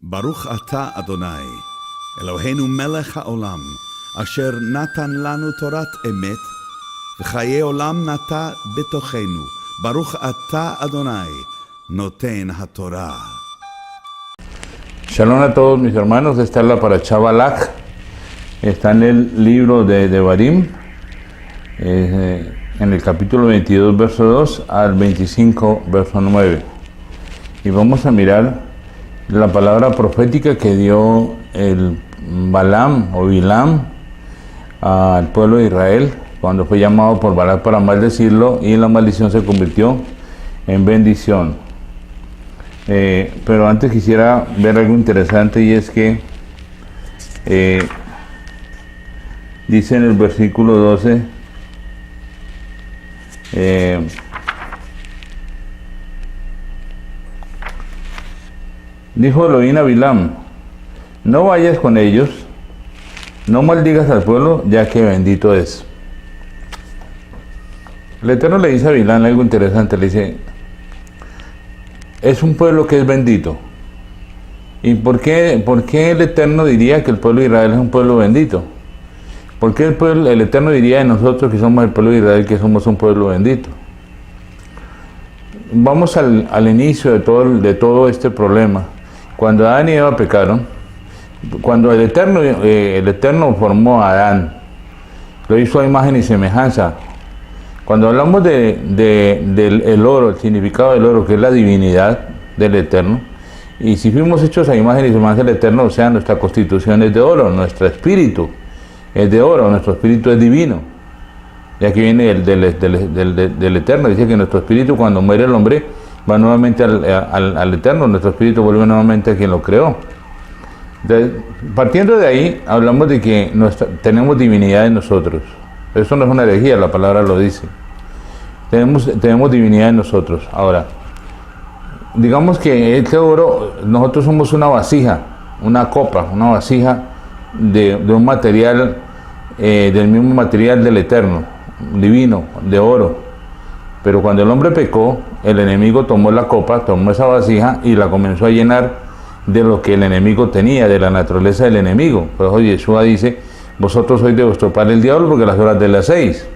Baruch Ata Adonai, Eloheinu melech haolam, asher natan lanu torat emet, v'chaye olam nata betochenu. Baruch Ata Adonai, noten haTorah. Shalom a todos mis hermanos, esta es la Parashá Balak, está en el libro de Devarim, en el capítulo 22, verso 2 al 25, verso 9. Y vamos a mirar la palabra profética que dio el Balaam o Bilam al pueblo de Israel cuando fue llamado por Balak para maldecirlo, y la maldición se convirtió en bendición. Pero antes quisiera ver algo interesante, y es que dice en el versículo 12, dijo Elohim a Bilam: no vayas con ellos, no maldigas al pueblo, ya que bendito es. El Eterno le dice a Bilam algo interesante, le dice: es un pueblo que es bendito. ¿Y por qué el Eterno diría que el pueblo de Israel es un pueblo bendito? ¿Por qué el Eterno diría de nosotros que somos el pueblo de Israel que somos un pueblo bendito? Vamos al inicio de todo este problema. Cuando Adán y Eva pecaron, cuando el Eterno formó a Adán, lo hizo a imagen y semejanza. Cuando hablamos del oro, el significado del oro, que es la divinidad del Eterno, y si fuimos hechos a imagen y semejanza del Eterno, o sea, nuestra constitución es de oro, nuestro espíritu es de oro, nuestro espíritu es divino. Y aquí viene del Eterno, dice que nuestro espíritu, cuando muere el hombre, va nuevamente al Eterno, nuestro espíritu vuelve nuevamente a quien lo creó. Entonces, partiendo de ahí, hablamos de que tenemos divinidad en nosotros. Eso no es una herejía, la palabra lo dice. Tenemos divinidad en nosotros. Ahora, digamos que este oro, nosotros somos una vasija, una copa, una vasija de un material, del mismo material del Eterno, divino, de oro. Pero cuando el hombre pecó, el enemigo tomó la copa, tomó esa vasija y la comenzó a llenar de lo que el enemigo tenía, de la naturaleza del enemigo. Por eso Yeshua dice: vosotros sois de vuestro padre el diablo, porque las horas de las 6.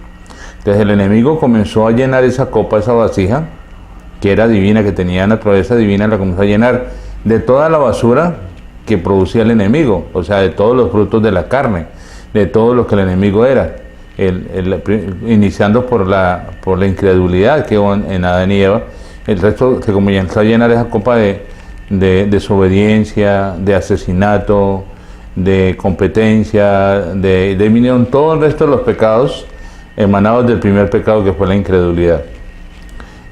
Entonces el enemigo comenzó a llenar esa copa, esa vasija, que era divina, que tenía naturaleza divina, la comenzó a llenar de toda la basura que producía el enemigo, o sea, de todos los frutos de la carne, de todo lo que el enemigo era. Iniciando por la incredulidad que hubo en Adán y Eva, el resto se comenzó a llenar esa copa de desobediencia, de asesinato, de competencia, de vinieron todo el resto de los pecados emanados del primer pecado, que fue la incredulidad.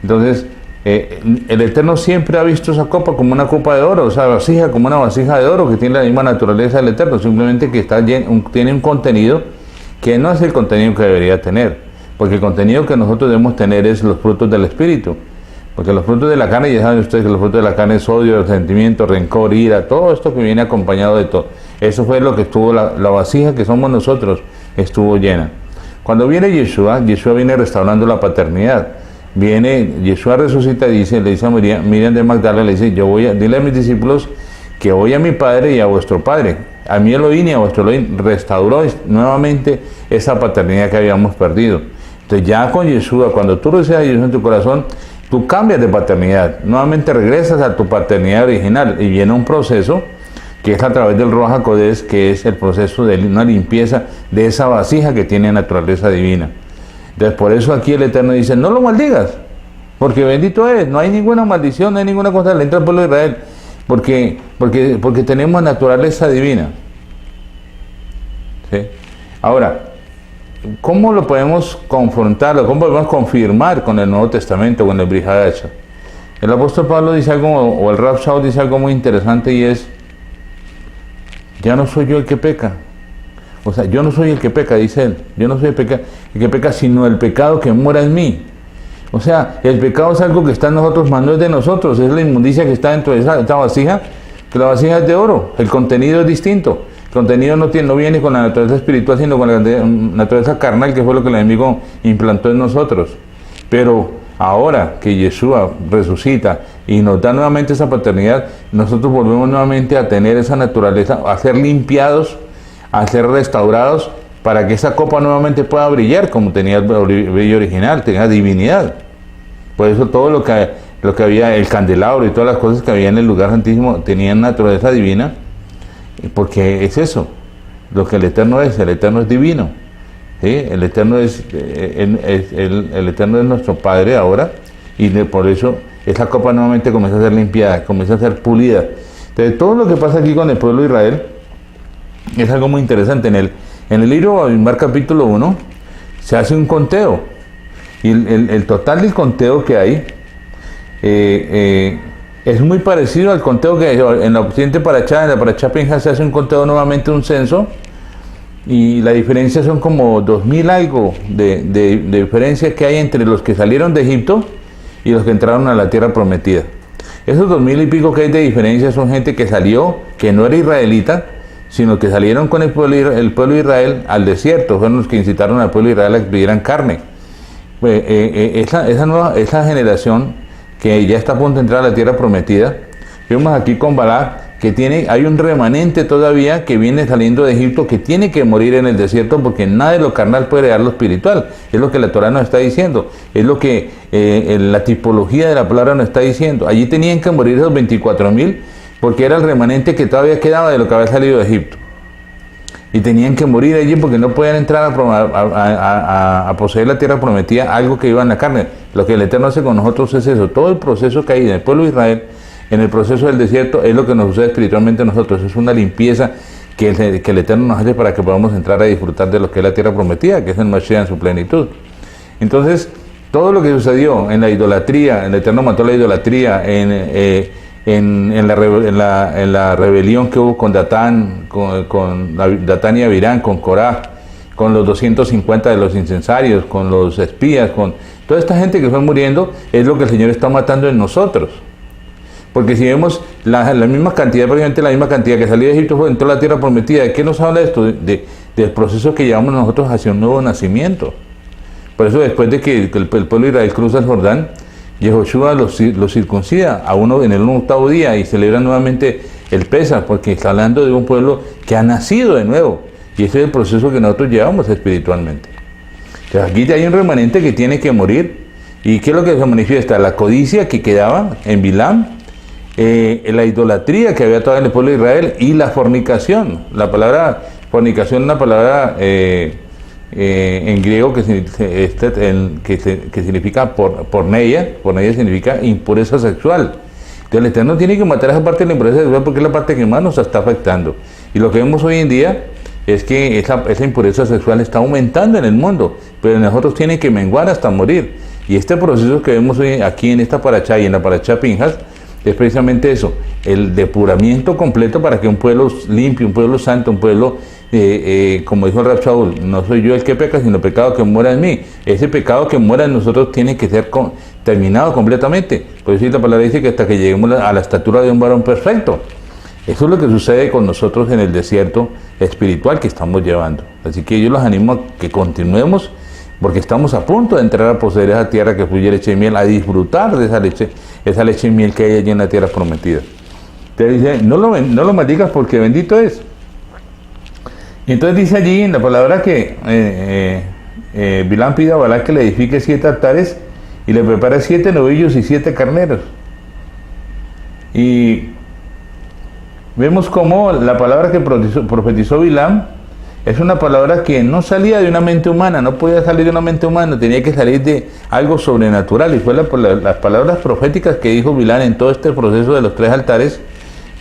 Entonces, el Eterno siempre ha visto esa copa como una copa de oro, o sea, vasija como una vasija de oro que tiene la misma naturaleza del Eterno, simplemente que tiene un contenido que no es el contenido que debería tener, porque el contenido que nosotros debemos tener es los frutos del Espíritu, porque los frutos de la carne, ya saben ustedes que los frutos de la carne es odio, resentimiento, rencor, ira, todo esto que viene acompañado de todo. Eso fue lo que estuvo, la vasija que somos nosotros, estuvo llena. Cuando viene Yeshua viene restaurando la paternidad. Yeshua resucita y le dice a Miriam de Magdala, le dice: dile a mis discípulos que voy a mi Padre y a vuestro Padre. A mi Elohim y a vuestro Elohim. Restauró nuevamente esa paternidad que habíamos perdido. Entonces ya con Yeshua, cuando tú recibes a Yeshua en tu corazón, tú cambias de paternidad, nuevamente regresas a tu paternidad original, y viene un proceso que es a través del Ruach HaKodesh, que es el proceso de una limpieza de esa vasija que tiene naturaleza divina. Entonces por eso aquí el Eterno dice: no lo maldigas, porque bendito es, no hay ninguna maldición, no hay ninguna cosa le entra al pueblo de Israel, porque tenemos naturaleza divina. ¿Sí? Ahora, ¿cómo lo podemos confrontar, o cómo podemos confirmar con el Nuevo Testamento, con el Brit Hadashah? El apóstol Pablo dice algo, o el Rav Shaul dice algo muy interesante, y es: ya no soy yo el que peca. O sea, yo no soy el que peca, dice él. Yo no soy el que peca, sino el pecado que mora en mí. O sea, el pecado es algo que está en nosotros, mas no es de nosotros. Es la inmundicia que está dentro de esta vasija, que la vasija es de oro. El contenido es distinto. El contenido no viene con la naturaleza espiritual, sino con la naturaleza carnal, que fue lo que el enemigo implantó en nosotros. Pero ahora que Yeshua resucita y nos da nuevamente esa paternidad, nosotros volvemos nuevamente a tener esa naturaleza, a ser limpiados, a ser restaurados, para que esa copa nuevamente pueda brillar como tenía el brillo original, tenga divinidad. Por eso todo lo que había, el candelabro y todas las cosas que había en el lugar santísimo tenían naturaleza divina, porque es eso, lo que el Eterno es divino. ¿Sí? El Eterno el Eterno es nuestro Padre ahora, y por eso esa copa nuevamente comienza a ser limpiada, comienza a ser pulida. Entonces todo lo que pasa aquí con el pueblo de Israel es algo muy interesante. En el libro Bamidbar capítulo 1 se hace un conteo, y el total del conteo que hay es muy parecido al conteo que en la siguiente Parashá, en la Parashá Pinhas se hace un conteo nuevamente, un censo, y la diferencia son como 2000 algo de diferencia que hay entre los que salieron de Egipto y los que entraron a la tierra prometida. Esos 2000 y pico que hay de diferencia son gente que salió, que no era israelita, sino que salieron con el pueblo de Israel al desierto, fueron los que incitaron al pueblo de Israel a que pidieran carne. Esa generación que ya está a punto de entrar a la tierra prometida, vemos aquí con Balak que hay un remanente todavía que viene saliendo de Egipto, que tiene que morir en el desierto, porque nada de lo carnal puede heredar lo espiritual. Es lo que la Torah nos está diciendo, es lo que la tipología de la palabra nos está diciendo. Allí tenían que morir esos 24.000, porque era el remanente que todavía quedaba de lo que había salido de Egipto. Y tenían que morir allí porque no podían entrar a poseer la tierra prometida, algo que iba en la carne. Lo que el Eterno hace con nosotros es eso. Todo el proceso que hay en el pueblo de Israel, en el proceso del desierto, es lo que nos sucede espiritualmente a nosotros. Es una limpieza que el Eterno nos hace para que podamos entrar a disfrutar de lo que es la tierra prometida, que es el Mashiach en su plenitud. Entonces, todo lo que sucedió en la idolatría, el Eterno mató la idolatría, en la rebelión que hubo con Datán, con Datán y Abirán, con Corá, con los 250 de los incensarios, con los espías, con toda esta gente que fue muriendo, es lo que el Señor está matando en nosotros. Porque si vemos la misma cantidad, prácticamente la misma cantidad que salió de Egipto fue en toda la tierra prometida, ¿de qué nos habla esto? Del proceso que llevamos nosotros hacia un nuevo nacimiento. Por eso después de que el pueblo de Israel cruza el Jordán, Yehoshua los circuncida en el 8º día y celebra nuevamente el Pesaj, porque está hablando de un pueblo que ha nacido de nuevo, y ese es el proceso que nosotros llevamos espiritualmente. Entonces aquí hay un remanente que tiene que morir. ¿Y qué es lo que se manifiesta? La codicia que quedaba en Bilam, la idolatría que había todavía en el pueblo de Israel, y la fornicación. La palabra fornicación es una palabra en griego que significa porneia. Porneia significa impureza sexual. Entonces el Eterno tiene que matar esa parte de la impureza sexual, porque es la parte que más nos está afectando. Y lo que vemos hoy en día es que esa impureza sexual está aumentando en el mundo, pero nosotros tiene que menguar hasta morir. Y este proceso que vemos hoy aquí en esta Parashá y en la Parashá Pinhas es precisamente eso, el depuramiento completo para que un pueblo limpio, un pueblo santo, un pueblo, como dijo el Rab Shaul, no soy yo el que peca, sino el pecado que muera en mí. Ese pecado que muera en nosotros tiene que ser terminado completamente. Por eso la palabra dice que hasta que lleguemos a la estatura de un varón perfecto. Eso es lo que sucede con nosotros en el desierto espiritual que estamos llevando. Así que yo los animo a que continuemos, porque estamos a punto de entrar a poseer esa tierra que fluye leche y miel, a disfrutar de esa leche y miel que hay allí en la tierra prometida. Te dice, no lo maldigas porque bendito es. Y entonces dice allí en la palabra que Bilam pide a Balak que le edifique 7 altares y le prepare 7 novillos y 7 carneros. Y vemos cómo la palabra que profetizó Bilam es una palabra que no salía de una mente humana, no podía salir de una mente humana, tenía que salir de algo sobrenatural. Y fue las palabras proféticas que dijo Bilam en todo este proceso de los 3 altares,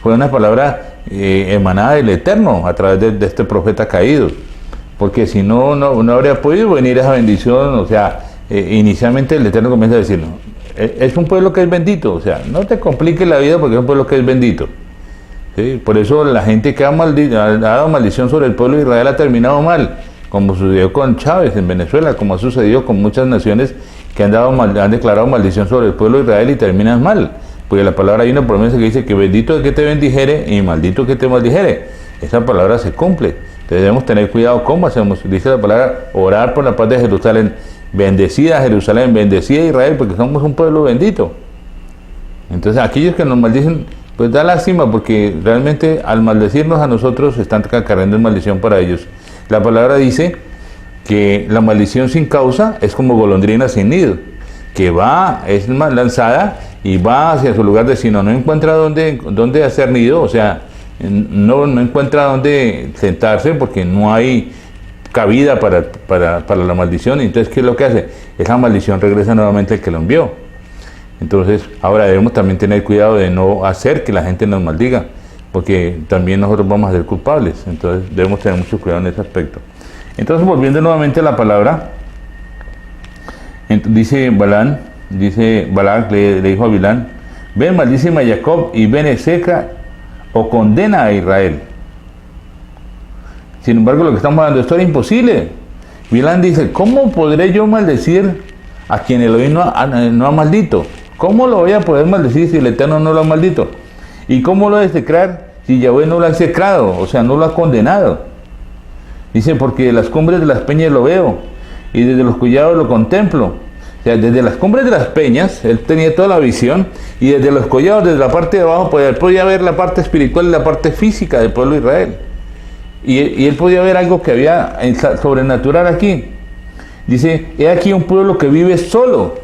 fue una palabra emanada del Eterno a través de este profeta caído. Porque si no habría podido venir esa bendición. O sea, inicialmente el Eterno comienza a decir, es un pueblo que es bendito, o sea, no te compliques la vida porque es un pueblo que es bendito. ¿Sí? Por eso la gente que ha dado maldición sobre el pueblo de Israel ha terminado mal, como sucedió con Chávez en Venezuela, como ha sucedido con muchas naciones que han declarado maldición sobre el pueblo de Israel y terminan mal, porque la palabra, hay una promesa que dice que bendito es que te bendijere y maldito que te maldijere. Esa palabra se cumple. Entonces debemos tener cuidado cómo hacemos. Dice la palabra, orar por la paz de Jerusalén. bendecida Jerusalén, bendecida Israel, porque somos un pueblo bendito. Entonces aquellos que nos maldicen, pues da lástima, porque realmente al maldecirnos a nosotros están cargando maldición para ellos. La palabra dice que la maldición sin causa es como golondrina sin nido, que es lanzada y va hacia su lugar de destino, no encuentra dónde hacer nido, o sea, no encuentra dónde sentarse porque no hay cabida para la maldición. Y entonces, ¿qué es lo que hace? Esa maldición regresa nuevamente al que lo envió. Entonces, ahora debemos también tener cuidado de no hacer que la gente nos maldiga, porque también nosotros vamos a ser culpables. Entonces, debemos tener mucho cuidado en ese aspecto. Entonces, volviendo nuevamente a la palabra, dice Balac le dijo a Bilán: ven, maldíceme a Jacob y ven, seca o condena a Israel. Sin embargo, lo que estamos hablando, esto era imposible. Bilán dice: ¿cómo podré yo maldecir a quien Elohim no ha maldito? ¿Cómo lo voy a poder maldecir si el Eterno no lo ha maldito? ¿Y cómo lo he de execrar si Yahweh no lo ha execrado? O sea, no lo ha condenado. Dice: porque de las cumbres de las peñas lo veo y desde los collados lo contemplo. O sea, desde las cumbres de las peñas, él tenía toda la visión, y desde los collados, desde la parte de abajo, él podía ver la parte espiritual y la parte física del pueblo de Israel. Y él podía ver algo que había sobrenatural aquí. Dice: he aquí un pueblo que vive solo.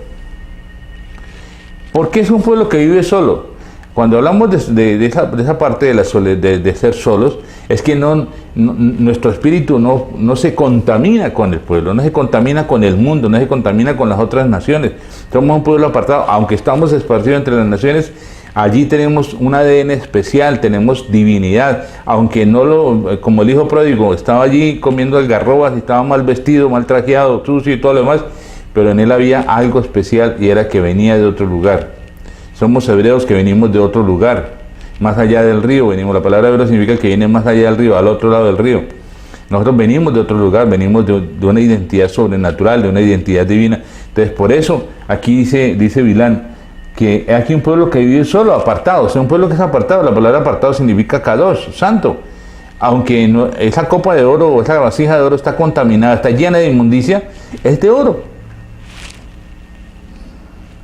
¿Por qué es un pueblo que vive solo? Cuando hablamos de esa parte de ser solos, es que nuestro espíritu no se contamina con el pueblo, no se contamina con el mundo, no se contamina con las otras naciones. Somos un pueblo apartado, aunque estamos esparcidos entre las naciones. Allí tenemos un ADN especial, tenemos divinidad, aunque como el hijo pródigo, estaba allí comiendo algarrobas y estaba mal vestido, mal trajeado, sucio y todo lo demás, pero en él había algo especial, y era que venía de otro lugar. Somos hebreos que venimos de otro lugar, más allá del río venimos. La palabra hebreo significa que viene más allá del río, al otro lado del río. Nosotros venimos de otro lugar, venimos de una identidad sobrenatural, de una identidad divina. Entonces, por eso aquí dice Bilán, que aquí un pueblo que vive solo, apartado. O sea, un pueblo que es apartado. La palabra apartado significa kadosh, santo. Aunque esa copa de oro o esa vasija de oro está contaminada, está llena de inmundicia, es de oro.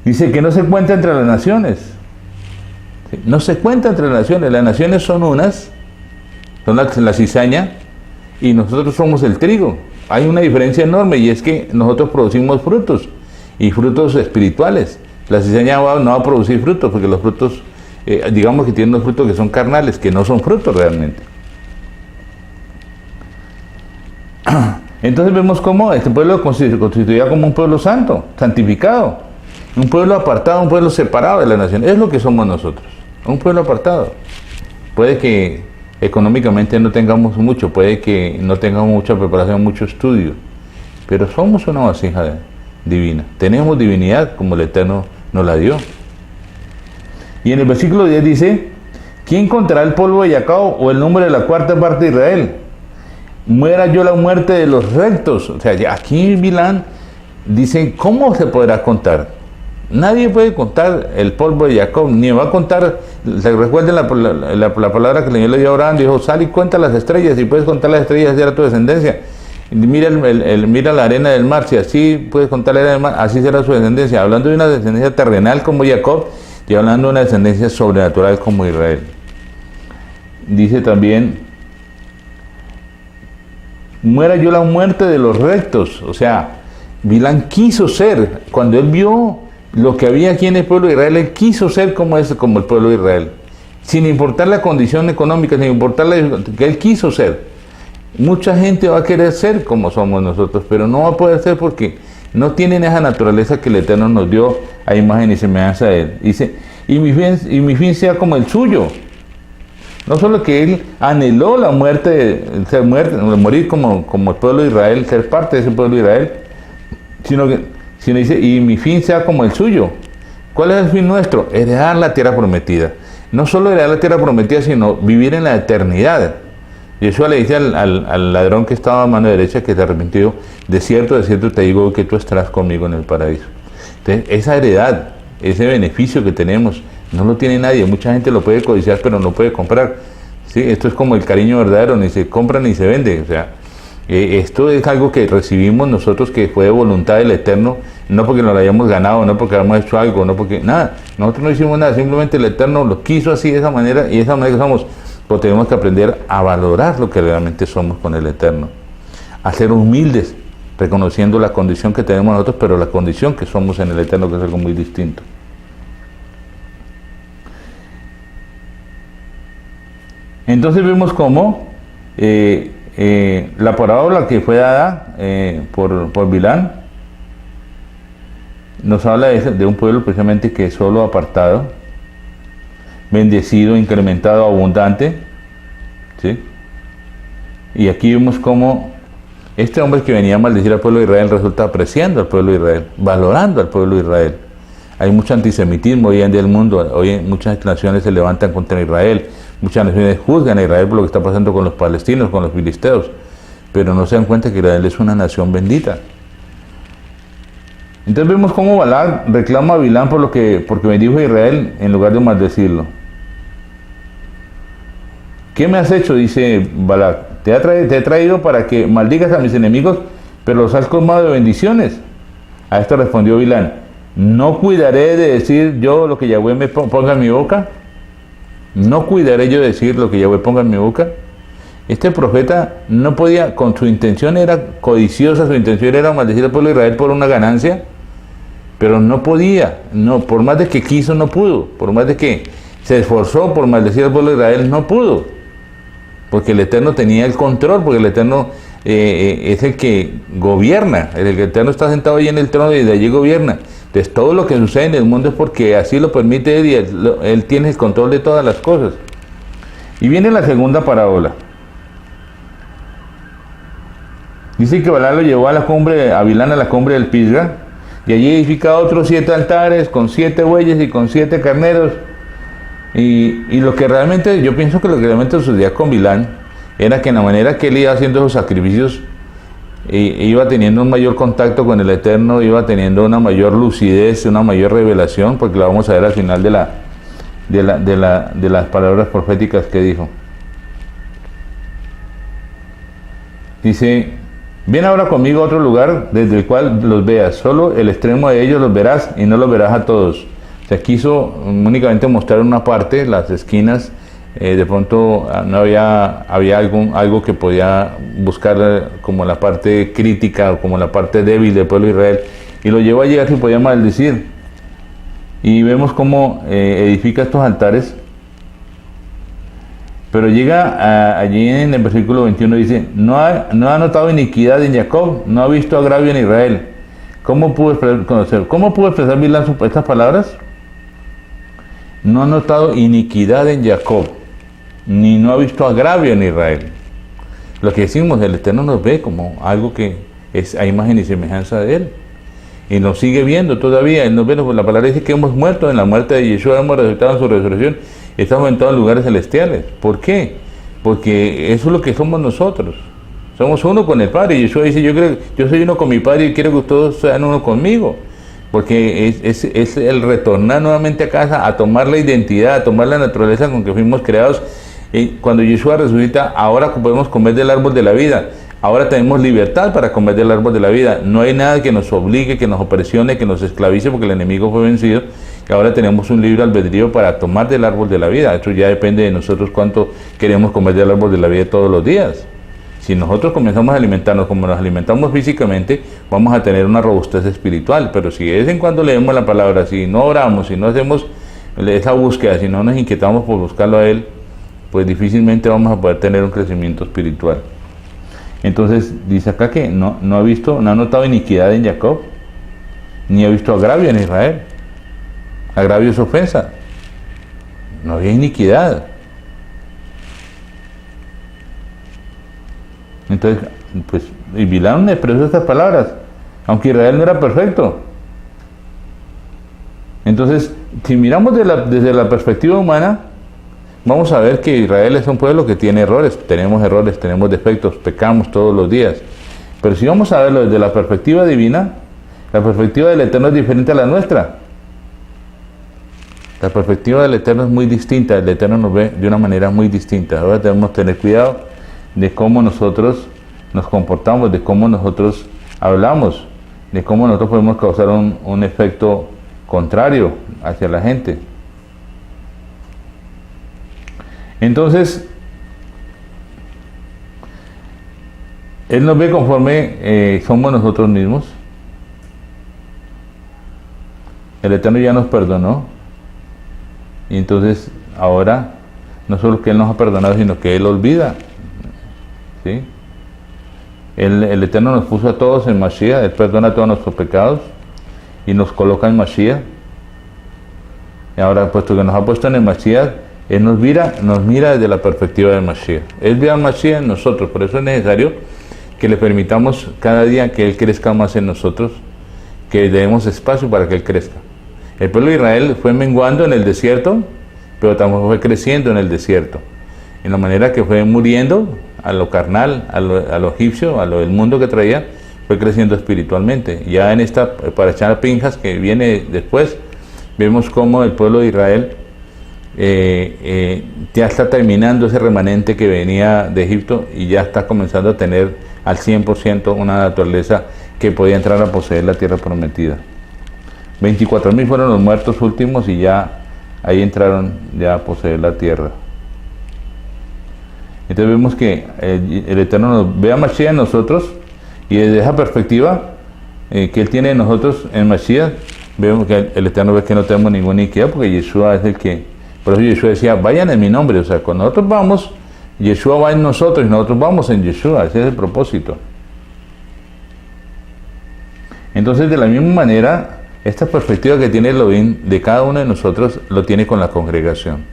Dice que no se cuenta entre las naciones. No se cuenta entre las naciones. Las naciones son unas, son la cizaña, y nosotros somos el trigo. Hay una diferencia enorme, y es que nosotros producimos frutos, y frutos espirituales. La cizaña no va a producir frutos, porque los frutos, digamos que tienen unos frutos que son carnales, que no son frutos realmente. Entonces vemos cómo este pueblo se constituía como un pueblo santo, santificado, un pueblo apartado, un pueblo separado de la nación. Es lo que somos nosotros, un pueblo apartado. Puede que económicamente no tengamos mucho, puede que no tengamos mucha preparación, mucho estudio, pero somos una vasija divina. Tenemos divinidad como el Eterno nos la dio. Y en el versículo 10 dice: ¿quién contará el polvo de Jacob o el número de la cuarta parte de Israel? Muera yo la muerte de los rectos. O sea, aquí Bilán dice: ¿cómo se podrá contar? Nadie puede contar el polvo de Jacob, ni va a contar. ¿Se recuerden la palabra que el Señor le dio a Abraham? Dijo: sal y cuenta las estrellas, y puedes contar las estrellas, será tu descendencia. Mira, mira la arena del mar, si así puedes contar la arena del mar, así será su descendencia. Hablando de una descendencia terrenal como Jacob, y hablando de una descendencia sobrenatural como Israel. Dice también: muera yo la muerte de los rectos. O sea, Bilán quiso ser, cuando él vio lo que había aquí en el pueblo de Israel, él quiso ser como el pueblo de Israel, sin importar la condición económica, sin importar que él quiso ser. Mucha gente va a querer ser como somos nosotros, pero no va a poder ser porque no tienen esa naturaleza que el Eterno nos dio a imagen y semejanza de él. Dice: y mi fin sea como el suyo. No solo que él anheló la muerte, morir como el pueblo de Israel, ser parte de ese pueblo de Israel, sino dice: y mi fin sea como el suyo. ¿Cuál es el fin nuestro? Heredar la tierra prometida. No solo heredar la tierra prometida, sino vivir en la eternidad. Yeshua le dice al ladrón que estaba a mano derecha, que se arrepintió: de cierto te digo que tú estarás conmigo en el paraíso. Entonces, esa heredad, ese beneficio que tenemos, no lo tiene nadie. Mucha gente lo puede codiciar, pero no puede comprar. ¿Sí? Esto es como el cariño verdadero, ni se compra ni se vende. O sea, Esto es algo que recibimos nosotros, que fue de voluntad del Eterno, no porque nos lo hayamos ganado, no porque hayamos hecho algo, no porque nada. Nosotros no hicimos nada, simplemente el Eterno lo quiso así, de esa manera, y de esa manera que somos. Pero tenemos que aprender a valorar lo que realmente somos con el Eterno, a ser humildes, reconociendo la condición que tenemos nosotros, pero la condición que somos en el Eterno, que es algo muy distinto. Entonces vemos cómo la parábola que fue dada por Bilán nos habla de un pueblo precisamente que es solo, apartado, bendecido, incrementado, abundante, ¿sí? Y aquí vemos cómo este hombre que venía a maldecir al pueblo de Israel resulta apreciando al pueblo de Israel, valorando al pueblo de Israel. Hay mucho antisemitismo hoy en día en el mundo, hoy muchas naciones se levantan contra Israel, muchas naciones juzgan a Israel por lo que está pasando con los palestinos, con los filisteos, pero no se dan cuenta que Israel es una nación bendita. Entonces vemos cómo Balac reclama a Bilán porque bendijo a Israel en lugar de maldecirlo. ¿Qué me has hecho?, dice Balac. Te he traído para que maldigas a mis enemigos, pero los has colmado de bendiciones. A esto respondió Bilán: ¿no cuidaré de decir yo lo que Yahweh me ponga en mi boca? ¿No cuidaré yo de decir lo que Yahweh ponga en mi boca? Este profeta no podía, con su intención era codiciosa, su intención era maldecir al pueblo de Israel por una ganancia, pero no podía, no, por más de que quiso no pudo, por más de que se esforzó por maldecir al pueblo de Israel no pudo, porque el Eterno tenía el control, porque el Eterno es el que gobierna, el Eterno está sentado ahí en el trono y de allí gobierna. Entonces todo lo que sucede en el mundo es porque así lo permite Él, y Él tiene el control de todas las cosas. Y viene la segunda parábola. Dice que Balac lo llevó a Bilán a la cumbre del Pisga, y allí edifica otros 7 altares con 7 bueyes y con 7 carneros. Y lo que realmente, yo pienso que lo que realmente sucedía con Bilán era que en la manera que él iba haciendo esos sacrificios, iba teniendo un mayor contacto con el Eterno, iba teniendo una mayor lucidez, una mayor revelación, porque la vamos a ver al final de las palabras proféticas que dijo. Dice: ven ahora conmigo a otro lugar desde el cual los veas, solo el extremo de ellos los verás y no los verás a todos. Se quiso únicamente mostrar una parte, las esquinas, de pronto no había algo que podía buscar como la parte crítica o como la parte débil del pueblo de Israel, y lo llevó allí a que podía maldecir. Y vemos cómo edifica estos altares, pero llega allí en el versículo 21, dice: no ha notado iniquidad en Jacob, no ha visto agravio en Israel. ¿Cómo pudo expresar Bilán estas palabras? No ha notado iniquidad en Jacob, ni no ha visto agravio en Israel. Lo que decimos, el Eterno nos ve como algo que es a imagen y semejanza de Él, y nos sigue viendo todavía. Él nos ve, la palabra dice que hemos muerto en la muerte de Yeshua, hemos resucitado en su resurrección, estamos en todos lugares celestiales. ¿Por qué? Porque eso es lo que somos nosotros. Somos uno con el Padre. Yeshua dice: yo soy uno con mi Padre y quiero que todos sean uno conmigo. Porque es el retornar nuevamente a casa, a tomar la identidad, a tomar la naturaleza con que fuimos creados. Cuando Yeshua resucita, ahora podemos comer del árbol de la vida. Ahora tenemos libertad para comer del árbol de la vida. No hay nada que nos obligue, que nos opresione, que nos esclavice, porque el enemigo fue vencido. Y ahora tenemos un libre albedrío para tomar del árbol de la vida. Eso ya depende de nosotros cuánto queremos comer del árbol de la vida todos los días. Si nosotros comenzamos a alimentarnos como nos alimentamos físicamente, vamos a tener una robustez espiritual. Pero si de vez en cuando leemos la palabra, si no oramos, si no hacemos esa búsqueda, si no nos inquietamos por buscarlo a Él, pues difícilmente vamos a poder tener un crecimiento espiritual. Entonces dice acá que no ha notado iniquidad en Jacob, ni ha visto agravio en Israel. Agravio es ofensa. No había iniquidad. Entonces, pues, y Bilán expresó estas palabras, aunque Israel no era perfecto. Entonces, si miramos desde la perspectiva humana, vamos a ver que Israel es un pueblo que tiene errores, tenemos defectos, pecamos todos los días. Pero si vamos a verlo desde la perspectiva divina, la perspectiva del Eterno es diferente a la nuestra. La perspectiva del Eterno es muy distinta, el Eterno nos ve de una manera muy distinta. Ahora debemos tener cuidado de cómo nosotros nos comportamos, de cómo nosotros hablamos, de cómo nosotros podemos causar un efecto contrario hacia la gente. Entonces, Él nos ve conforme somos nosotros mismos. El Eterno ya nos perdonó. Y entonces, ahora, no solo que Él nos ha perdonado, sino que Él olvida. ¿Sí? El Eterno nos puso a todos en Mashiach. Él perdona todos nuestros pecados y nos coloca en Mashiach. Y ahora, puesto que nos ha puesto en el Mashiach, Él nos mira desde la perspectiva del Mashiach. Él ve al Mashiach en nosotros. Por eso es necesario que le permitamos cada día que Él crezca más en nosotros, que le demos espacio para que Él crezca. El pueblo de Israel fue menguando en el desierto, pero también fue creciendo en el desierto. En la manera que fue muriendo a lo carnal, a lo egipcio, a lo del mundo que traía, fue creciendo espiritualmente. Ya en esta Parashá Pinjas que viene después, vemos cómo el pueblo de Israel ya está terminando ese remanente que venía de Egipto y ya está comenzando a tener al 100% una naturaleza que podía entrar a poseer la tierra prometida. 24.000 fueron los muertos últimos y ya ahí entraron ya a poseer la tierra. Entonces vemos que el Eterno nos ve a Mashiach en nosotros, y desde esa perspectiva que Él tiene en nosotros en Mashiach, vemos que el Eterno ve que no tenemos ninguna iniquidad, porque Yeshua es el que, por eso Yeshua decía, vayan en mi nombre. O sea, cuando nosotros vamos, Yeshua va en nosotros y nosotros vamos en Yeshua. Ese es el propósito. Entonces, de la misma manera, esta perspectiva que tiene Elohim de cada uno de nosotros lo tiene con la congregación.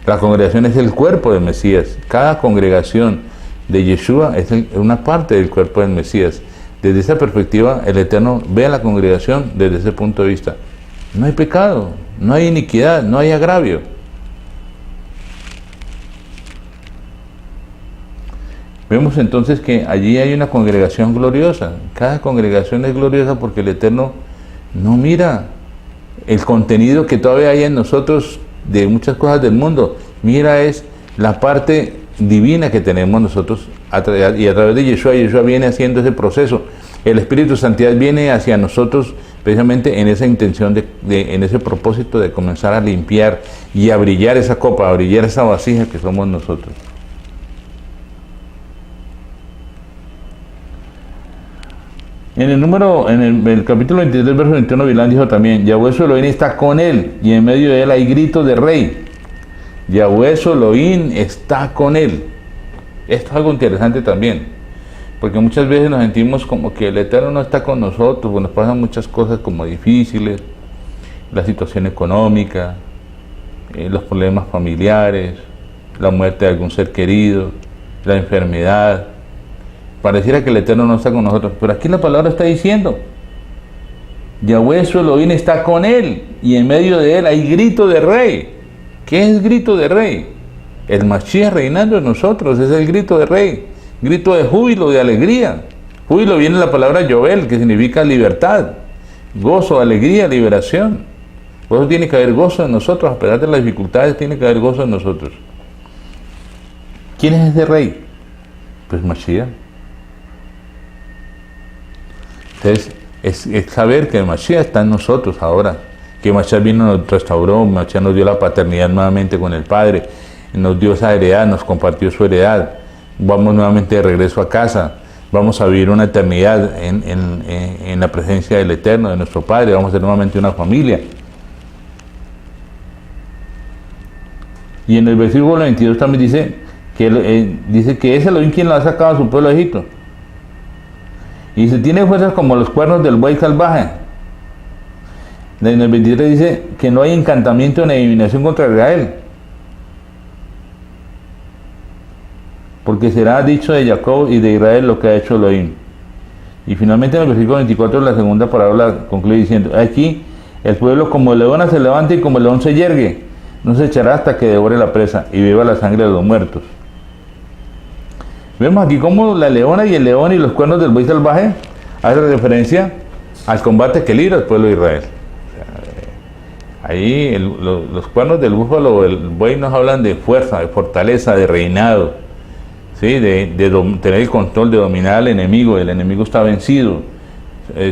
La congregación es el cuerpo del Mesías. Cada congregación de Yeshua es una parte del cuerpo del Mesías. Desde esa perspectiva, el Eterno ve a la congregación desde ese punto de vista. No hay pecado, no hay iniquidad, no hay agravio. Vemos entonces que allí hay una congregación gloriosa. Cada congregación es gloriosa porque el Eterno no mira el contenido que todavía hay en nosotros de muchas cosas del mundo. Mira es la parte divina que tenemos nosotros y a través de Yeshua viene haciendo ese proceso. El Espíritu de Santidad viene hacia nosotros precisamente en esa intención, en ese propósito de comenzar a limpiar y a brillar esa copa, a brillar esa vasija que somos nosotros. En el capítulo 23, verso 21, Bilán dijo también, Yahweh su Elohim está con él, y en medio de él hay gritos de rey. Yahweh su Elohim está con él. Esto es algo interesante también, porque muchas veces nos sentimos como que el Eterno no está con nosotros, porque nos pasan muchas cosas como difíciles, la situación económica, los problemas familiares, la muerte de algún ser querido, la enfermedad. Pareciera que el Eterno no está con nosotros, pero aquí la palabra está diciendo, Yahweh su Elohim está con él, y en medio de él hay grito de rey. ¿Qué es grito de rey? El Mashiach reinando en nosotros, es el grito de rey, grito de júbilo, de alegría. Júbilo viene la palabra Yoel, que significa libertad, gozo, alegría, liberación. Por eso tiene que haber gozo en nosotros, a pesar de las dificultades, tiene que haber gozo en nosotros. ¿Quién es ese rey? Pues Mashiach. Entonces, es saber que el Mashiach está en nosotros ahora, que Mashiach vino, nos restauró, Mashiach nos dio la paternidad nuevamente con el Padre, nos dio esa heredad, nos compartió su heredad, vamos nuevamente de regreso a casa, vamos a vivir una eternidad en la presencia del Eterno, de nuestro Padre, vamos a ser nuevamente una familia. Y en el versículo 22 también dice que es Elohim quien lo ha sacado a su pueblo de Egipto. Y dice, tiene fuerzas como los cuernos del buey salvaje. En el 23 dice que no hay encantamiento ni adivinación contra Israel, porque será dicho de Jacob y de Israel lo que ha hecho Elohim. Y finalmente en el versículo 24 la segunda parábola concluye diciendo, aquí el pueblo como leona se levanta y como el león se yergue, no se echará hasta que devore la presa y beba la sangre de los muertos. Vemos aquí cómo la leona y el león y los cuernos del buey salvaje hacen referencia al combate que libra el pueblo de Israel. O sea, ahí los cuernos del búfalo o el buey nos hablan de fuerza, de fortaleza, de reinado. ¿sí? Tener el control de dominar al enemigo. El enemigo está vencido.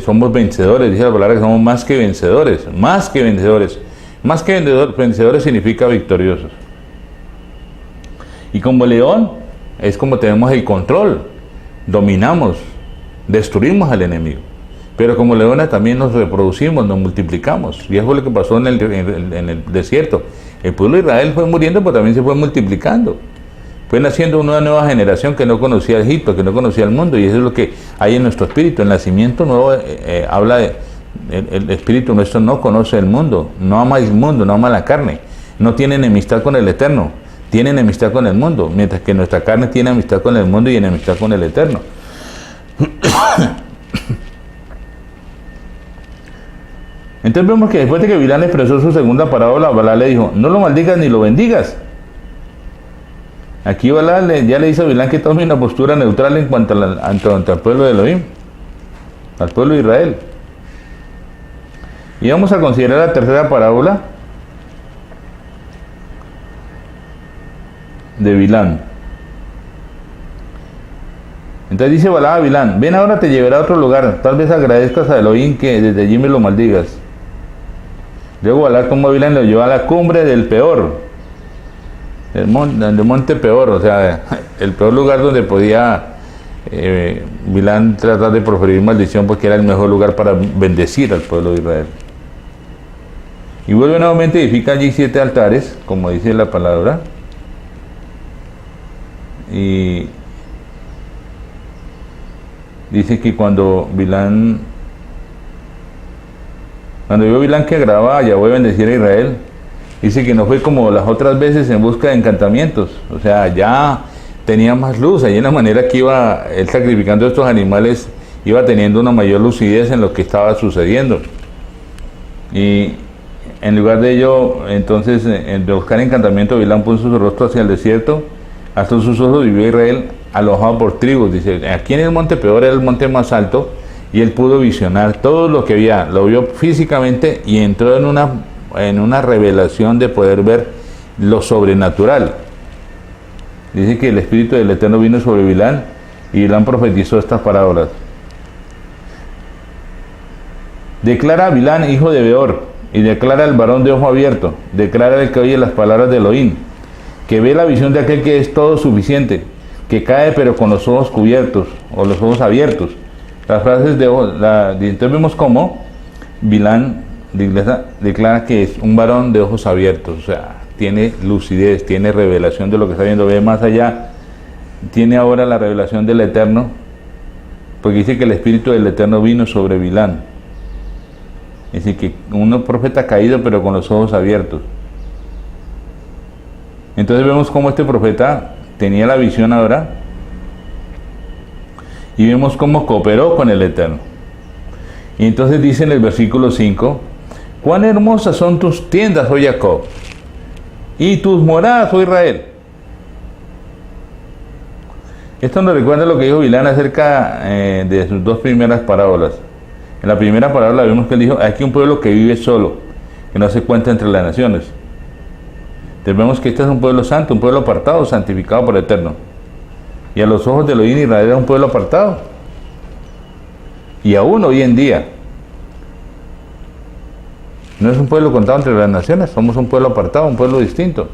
Somos vencedores, dice la palabra que somos más que vencedores, más que vencedores. Más que vencedores significa victoriosos. Y como león es como tenemos el control, dominamos, destruimos al enemigo. Pero como leones también nos reproducimos, nos multiplicamos. Y eso fue lo que pasó en el desierto. El pueblo de Israel fue muriendo, pero también se fue multiplicando. Fue naciendo una nueva generación que no conocía Egipto, que no conocía el mundo. Y eso es lo que hay en nuestro espíritu. El nacimiento nuevo habla de... El espíritu nuestro no conoce el mundo, no ama el mundo, no ama la carne. No tiene enemistad con el Eterno, tiene enemistad con el mundo. Mientras que nuestra carne tiene amistad con el mundo y enemistad con el Eterno. Entonces vemos que después de que Bilán expresó su segunda parábola, Balaam le dijo, no lo maldigas ni lo bendigas. Aquí Balaam ya le dice a Bilán que tome una postura neutral en cuanto al pueblo de Elohim, al pueblo de Israel. Y vamos a considerar la tercera parábola de Bilán. Entonces dice Balaam a Bilán, ven ahora te llevaré a otro lugar, tal vez agradezcas a Elohim que desde allí me lo maldigas. Luego Balaam tomó a Bilán y lo llevó a la cumbre del Peor, del monte Peor, o sea, el peor lugar donde podía Bilán tratar de proferir maldición, porque era el mejor lugar para bendecir al pueblo de Israel. Y vuelve nuevamente, edifica allí 7 altares, como dice la palabra. Y dice que cuando vio Bilán que agradaba a Yahweh bendecir a Israel, dice que no fue como las otras veces en busca de encantamientos. O sea, ya tenía más luz. Allí en la manera que iba él sacrificando estos animales, iba teniendo una mayor lucidez en lo que estaba sucediendo. Y en lugar de ello, entonces, de buscar encantamiento, Bilán puso su rostro hacia el desierto, hasta sus ojos vivió Israel alojado por tribus. Dice, aquí en el monte Peor era el monte más alto, y él pudo visionar todo lo que había, lo vio físicamente y entró en una revelación de poder ver lo sobrenatural. Dice que el Espíritu del Eterno vino sobre Bilán, y Bilán profetizó estas parábolas. Declara a Bilán, hijo de Beor, y declara al varón de ojo abierto, declara el que oye las palabras de Elohim, que ve la visión de aquel que es todo suficiente, que cae pero con los ojos cubiertos, o los ojos abiertos. Las frases entonces vemos cómo Bilán declara que es un varón de ojos abiertos, o sea, tiene lucidez, tiene revelación de lo que está viendo, ve más allá, tiene ahora la revelación del Eterno, porque dice que el Espíritu del Eterno vino sobre Bilán. Es decir, que un profeta caído pero con los ojos abiertos. Entonces vemos cómo este profeta tenía la visión ahora, y vemos cómo cooperó con el Eterno. Y entonces dice en el versículo 5, cuán hermosas son tus tiendas, oh Jacob, y tus moradas, oh Israel. Esto nos recuerda lo que dijo Bilán acerca de sus dos primeras parábolas. En la primera parábola vemos que él dijo, aquí un pueblo que vive solo, que no se cuenta entre las naciones. Entonces vemos que este es un pueblo santo, un pueblo apartado, santificado por el Eterno. Y a los ojos de Elohim, Israel era un pueblo apartado. Y aún hoy en día, no es un pueblo contado entre las naciones, somos un pueblo apartado, un pueblo distinto.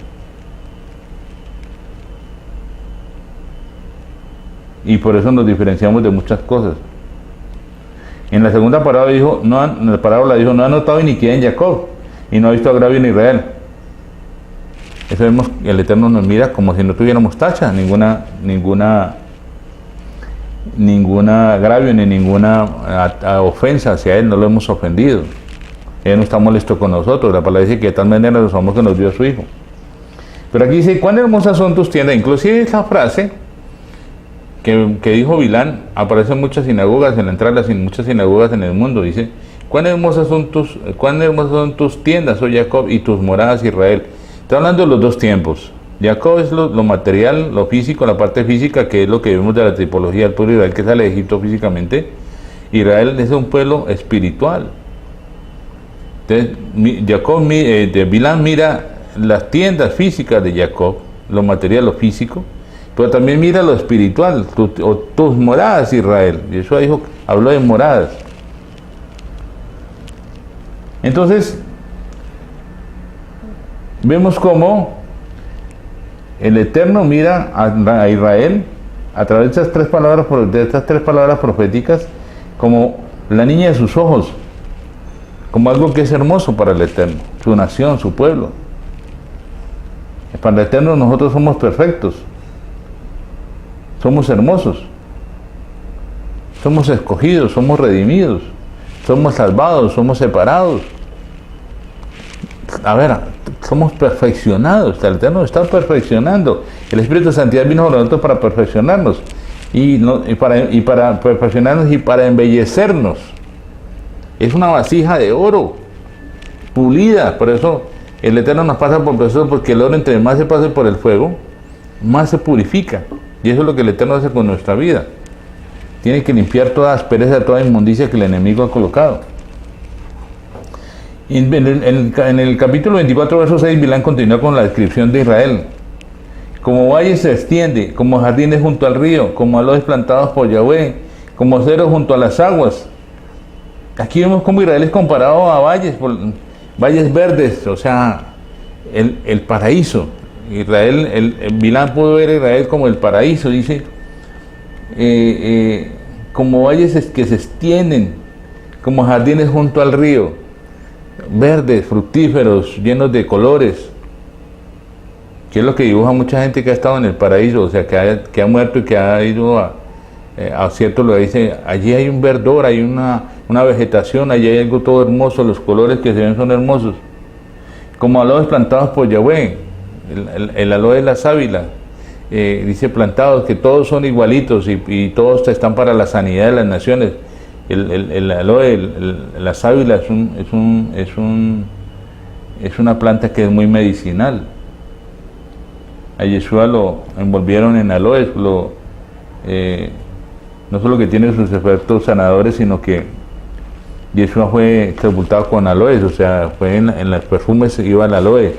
Y por eso nos diferenciamos de muchas cosas. En la segunda parábola dijo, no ha notado iniquidad en Jacob, y no ha visto agravio en Israel. Eso vemos, el Eterno nos mira como si no tuviéramos tacha, ninguna agravio ni ninguna ofensa hacia Él, no lo hemos ofendido. Él no está molesto con nosotros, la palabra dice que de tal manera nos amó que nos dio a su Hijo. Pero aquí dice, cuán hermosas son tus tiendas. Inclusive esa frase que dijo Bilán aparece en muchas sinagogas, en la entrada de muchas sinagogas en el mundo. Dice, cuán hermosas son tus tiendas, oh Jacob, y tus moradas, Israel. Está hablando de los dos tiempos. Jacob es lo material, lo físico, la parte física, que es lo que vemos de la tipología del pueblo de Israel, que sale de Egipto físicamente. Israel es un pueblo espiritual. Entonces, Bilán mira las tiendas físicas de Jacob, lo material, lo físico, pero también mira lo espiritual, tus moradas, Israel. Yeshua habló de moradas. Entonces, vemos cómo el Eterno mira a Israel a través de estas tres palabras proféticas como la niña de sus ojos, como algo que es hermoso para el Eterno, su nación, su pueblo. Para el Eterno nosotros somos perfectos, somos hermosos, somos escogidos, somos redimidos, somos salvados, somos separados. A ver, somos perfeccionados, el Eterno está perfeccionando. El Espíritu de Santidad vino a nosotros para perfeccionarnos y para perfeccionarnos y para embellecernos. Es una vasija de oro, pulida. Por eso el Eterno nos pasa por procesos, porque el oro, entre más se pase por el fuego, más se purifica. Y eso es lo que el Eterno hace con nuestra vida. Tiene que limpiar toda aspereza, toda inmundicia que el enemigo ha colocado. En el capítulo 24, verso 6, Bilán continúa con la descripción de Israel. Como valle se extiende, como jardines junto al río, como aloes plantados por Yahweh, como ceros junto a las aguas. Aquí vemos cómo Israel es comparado a valles verdes, o sea, el paraíso. Bilán pudo ver a Israel como el paraíso, dice, como valles que se extienden, como jardines junto al río, verdes, fructíferos, llenos de colores, que es lo que dibuja mucha gente que ha estado en el paraíso, o sea, que ha muerto y que ha ido a cierto lugar. Dice, allí hay un verdor, hay una vegetación, allí hay algo todo hermoso, los colores que se ven son hermosos, como aloes plantados por Yahweh. El aloe de la sábila, dice plantados, que todos son igualitos y todos están para la sanidad de las naciones. El aloe, la sábila es una planta que es muy medicinal. A Yeshua lo envolvieron en aloes, no solo que tiene sus efectos sanadores, sino que Yeshua fue sepultado con aloes, o sea, fue en los perfumes iba el aloe.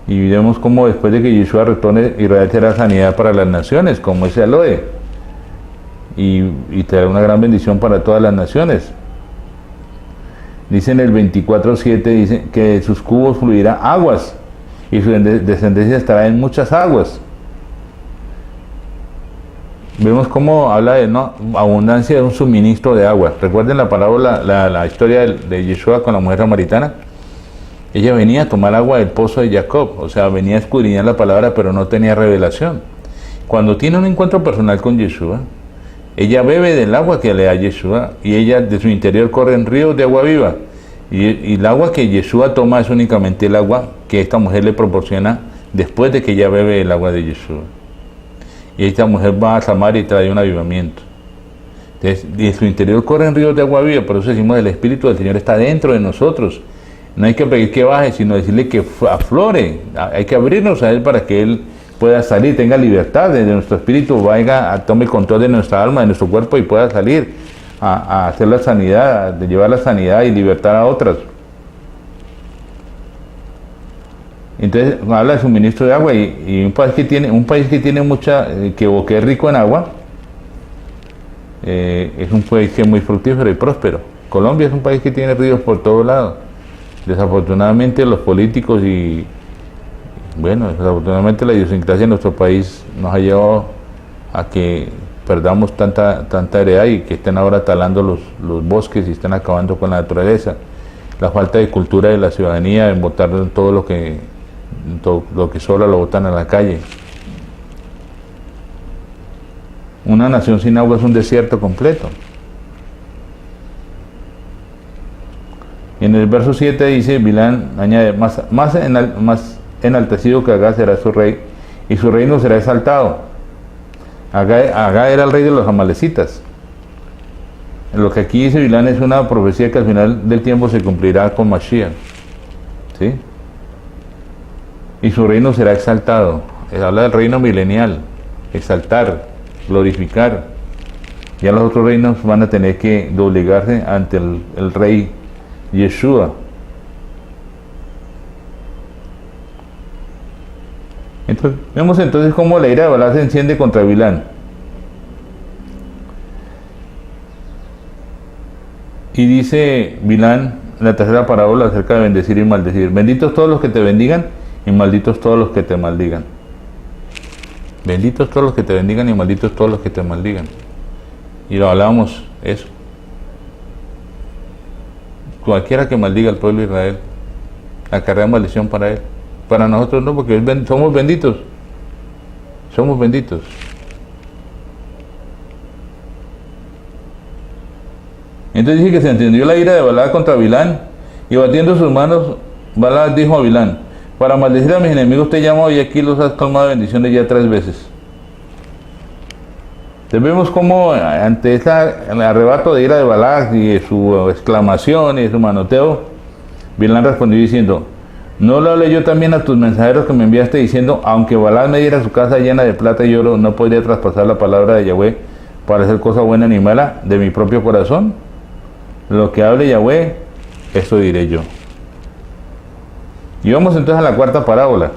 Y vemos cómo después de que Yeshua retorne, Israel será sanidad para las naciones, como ese aloe. Y traerá una gran bendición para todas las naciones. Dice en el 24:7, dice que de sus cubos fluirá aguas y su descendencia estará en muchas aguas. Vemos cómo habla de abundancia de un suministro de agua. Recuerden la parábola, la historia de Yeshua con la mujer samaritana. Ella venía a tomar agua del pozo de Jacob, o sea, venía a escudriñar la palabra, pero no tenía revelación. Cuando tiene un encuentro personal con Yeshua, ella bebe del agua que le da Yeshua, y ella de su interior corren ríos de agua viva. Y el agua que Yeshua toma es únicamente el agua que esta mujer le proporciona después de que ella bebe el agua de Yeshua. Y esta mujer va a Samaria y trae un avivamiento. Entonces, de su interior corren ríos de agua viva, por eso decimos el Espíritu del Señor está dentro de nosotros. No hay que pedir que baje, sino decirle que aflore. Hay que abrirnos a Él para que Él pueda salir, tenga libertad, de nuestro espíritu vaya, tome control de nuestra alma, de nuestro cuerpo y pueda salir a hacer la sanidad, de llevar la sanidad y libertar a otras. Entonces habla de suministro de agua y un país que tiene mucha, que es rico en agua, es un país que es muy fructífero y próspero. Colombia es un país que tiene ríos por todos lados. Desafortunadamente los políticos desafortunadamente la idiosincrasia de nuestro país nos ha llevado a que perdamos tanta heredad y que estén ahora talando los bosques y estén acabando con la naturaleza. La falta de cultura de la ciudadanía en botar todo lo que sobra lo botan a la calle. Una nación sin agua es un desierto completo. En el verso 7 dice, Bilán añade, más enaltecido que Agag será su rey, y su reino será exaltado. Agag era el rey de los amalecitas. Lo que aquí dice Bilán es una profecía que al final del tiempo se cumplirá con Mashiach, ¿sí? Y su reino será exaltado. Habla del reino milenial, exaltar, glorificar. Ya los otros reinos van a tener que doblegarse ante el rey Yeshua. Entonces, vemos entonces cómo la ira de Balac se enciende contra Bilán. Y dice Bilán, en la tercera parábola acerca de bendecir y maldecir: benditos todos los que te bendigan y malditos todos los que te maldigan. Benditos todos los que te bendigan y malditos todos los que te maldigan. Y lo hablábamos eso. Cualquiera que maldiga al pueblo de Israel acarrea maldición para él. Para nosotros no, porque somos benditos. Somos benditos. Entonces dice que se encendió la ira de Balac contra Bilán, y batiendo sus manos, Balac dijo a Bilán: para maldecir a mis enemigos te llamo, y aquí los has colmado de bendiciones ya 3 veces. Entonces vemos cómo ante el arrebato de ira de Balac y de su exclamación y de su manoteo, Bilán respondió diciendo: ¿no lo hablé yo también a tus mensajeros que me enviaste diciendo, aunque Balac me diera su casa llena de plata y oro, no podría traspasar la palabra de Yahweh para hacer cosa buena ni mala de mi propio corazón? Lo que hable Yahweh, eso diré yo. Y vamos entonces a la cuarta parábola.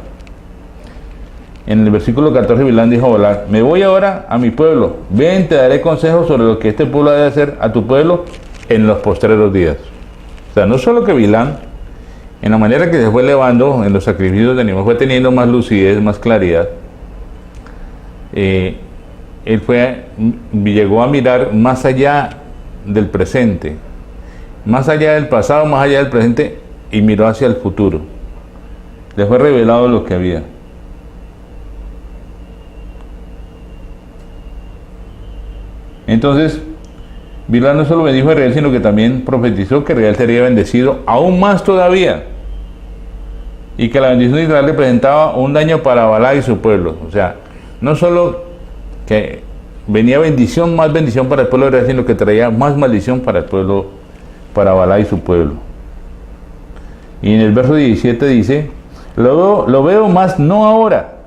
En el versículo 14, Bilán dijo a Balac: me voy ahora a mi pueblo, ven, te daré consejos sobre lo que este pueblo debe hacer a tu pueblo en los postreros días. O sea, no solo que Bilán, en la manera que se fue elevando en los sacrificios de animales, fue teniendo más lucidez, más claridad. Él llegó a mirar más allá del presente, más allá del pasado, más allá del presente, y miró hacia el futuro. Le fue revelado lo que había. Entonces, Bilán no solo bendijo a Israel, sino que también profetizó que Israel sería bendecido aún más todavía, y que la bendición de Israel representaba un daño para Balac y su pueblo. O sea, no solo que venía bendición, más bendición para el pueblo de Israel, sino que traía más maldición para el pueblo, para Balac y su pueblo. Y en el verso 17 dice: lo veo más no ahora,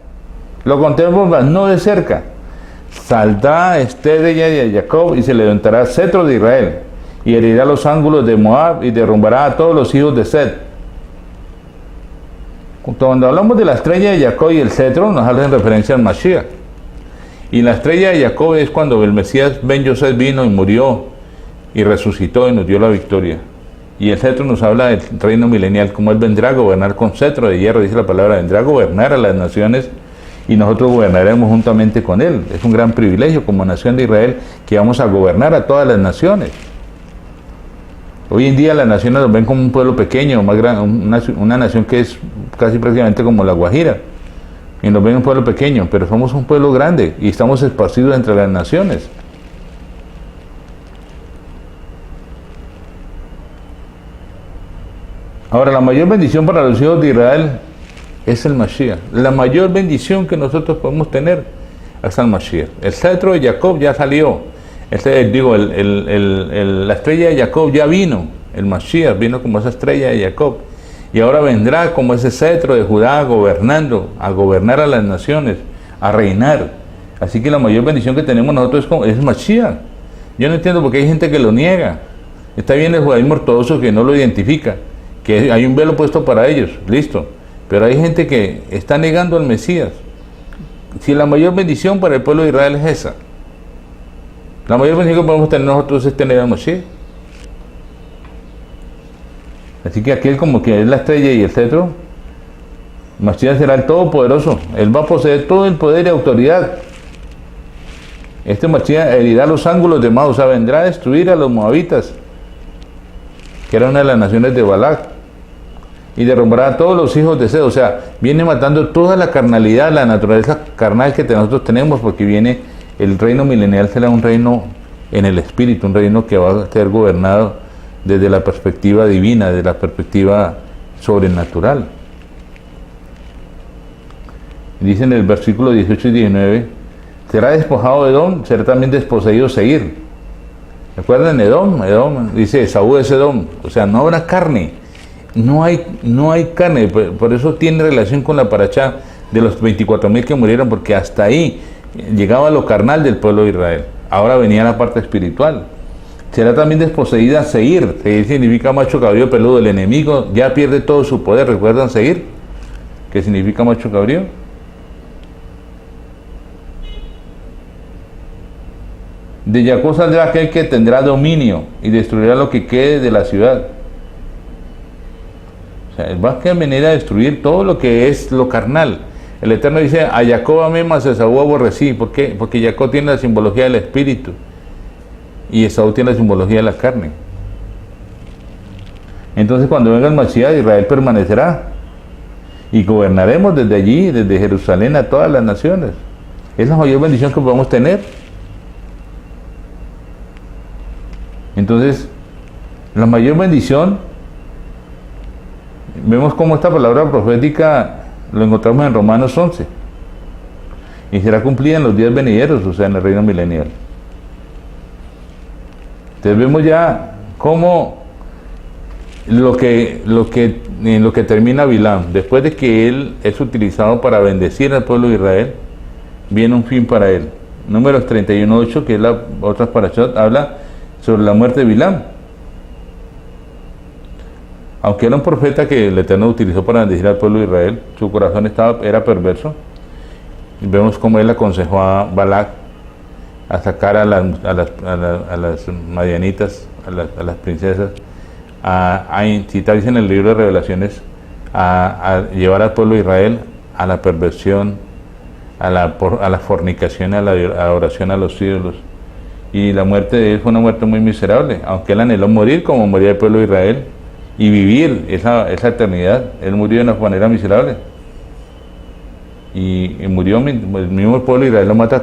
lo contemplo más no de cerca. Saldrá estrella de Jacob y se levantará cetro de Israel, y herirá los ángulos de Moab y derrumbará a todos los hijos de Set. Cuando hablamos de la estrella de Jacob y el cetro, nos habla en referencia al Mashiach. Y la estrella de Jacob es cuando el Mesías Ben Yosef vino y murió y resucitó y nos dio la victoria. Y el cetro nos habla del reino milenial, como él vendrá a gobernar con cetro de hierro, dice la palabra, vendrá a gobernar a las naciones y nosotros gobernaremos juntamente con él. Es un gran privilegio como nación de Israel que vamos a gobernar a todas las naciones. Hoy en día las naciones nos ven como un pueblo pequeño, más grande, una nación que es casi prácticamente como la Guajira, y nos ven un pueblo pequeño, pero somos un pueblo grande y estamos esparcidos entre las naciones. Ahora, la mayor bendición para los hijos de Israel es el Mashiach. La mayor bendición que nosotros podemos tener es el Mashiach. El cetro de Jacob ya salió. La estrella de Jacob ya vino. El Mashiach vino como esa estrella de Jacob. Y ahora vendrá como ese cetro de Judá gobernando, a gobernar a las naciones, a reinar. Así que la mayor bendición que tenemos nosotros es Mashiach. Yo no entiendo por qué hay gente que lo niega. Está bien el judaísmo ortodoxo que no lo identifica, que hay un velo puesto para ellos, listo. Pero hay gente que está negando al Mesías. Si la mayor bendición para el pueblo de Israel es esa, la mayor bendición que podemos tener nosotros es tener al Mashiach. Así que aquel como que es la estrella y el cetro, Mashiach será el Todopoderoso. Él va a poseer todo el poder y autoridad. Este Mashiach herirá los ángulos de Moab, o sea, vendrá a destruir a los moabitas, que era una de las naciones de Balac, y derrumbará a todos los hijos de Set. O sea, viene matando toda la carnalidad, la naturaleza carnal que nosotros tenemos, porque viene el reino milenial, será un reino en el espíritu, un reino que va a ser gobernado desde la perspectiva divina, desde la perspectiva sobrenatural. Dice en el versículo 18 y 19: será despojado Edom, será también desposeído Seir. ¿Recuerdan Edom? Edom dice, Esaú es Edom, o sea, no habrá carne, no hay carne. Por eso tiene relación con la parashá de los 24,000 que murieron, porque hasta ahí llegaba lo carnal del pueblo de Israel. Ahora venía la parte espiritual. Será también desposeída Seir. Seir significa macho cabrío peludo. El enemigo ya pierde todo su poder. ¿Recuerdan Seir? ¿Qué significa macho cabrío? De Jacob saldrá aquel que tendrá dominio y destruirá lo que quede de la ciudad. O sea, él va a venir a destruir todo lo que es lo carnal. El Eterno dice, a Jacob amé, mas a Esaú aborrecí. ¿Por qué? Porque Jacob tiene la simbología del espíritu y Esaú tiene la simbología de la carne. Entonces cuando venga el Mashiach, Israel permanecerá y gobernaremos desde allí, desde Jerusalén, a todas las naciones. Es la mayor bendición que podemos tener. Entonces, la mayor bendición, vemos cómo esta palabra profética lo encontramos en Romanos 11 y será cumplida en los días venideros, o sea, en el reino milenial. Entonces vemos ya cómo en lo que termina Bilam, después de que él es utilizado para bendecir al pueblo de Israel, viene un fin para él. Números 31:8, que es la otra parashot, habla sobre la muerte de Bilam. Aunque era un profeta que el Eterno utilizó para bendecir al pueblo de Israel, su corazón era perverso. Vemos cómo él aconsejó a Balac a sacar a las madianitas, a las princesas, a incitar, dice en el libro de Revelaciones, a llevar al pueblo de Israel a la perversión, a la fornicación, a la adoración a los ídolos. Y la muerte de él fue una muerte muy miserable, aunque él anheló morir como moría el pueblo de Israel y vivir esa eternidad. Él murió de una manera miserable y murió, el mismo pueblo de Israel lo mata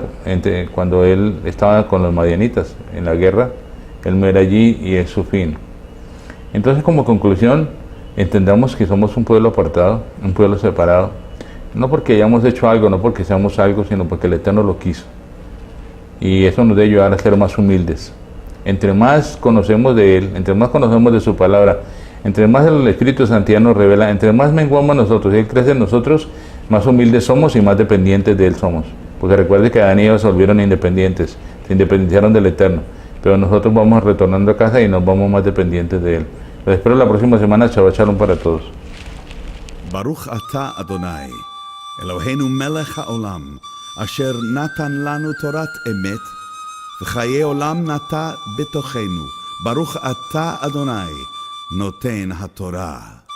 cuando él estaba con los madianitas en la guerra. Él muere allí y es su fin. Entonces, como conclusión, entendamos que somos un pueblo apartado, un pueblo separado, no porque hayamos hecho algo, no porque seamos algo, sino porque el Eterno lo quiso. Y eso nos debe ayudar a ser más humildes. Entre más conocemos de Él, entre más conocemos de su palabra, entre más el Espíritu de Santidad nos revela, entre más menguamos nosotros y Él crece en nosotros, más humildes somos y más dependientes de Él somos. Porque recuerde que Adán y Eva se volvieron independientes, se independizaron del Eterno. Pero nosotros vamos retornando a casa y nos vamos más dependientes de Él. Los espero la próxima semana. Shabbat Shalom para todos. Baruch ata Adonai, Eloheinu melech haolam, asher natan lanu torat emet, v'chaye olam nata betochenu. Baruch ata Adonai, noten haTorah.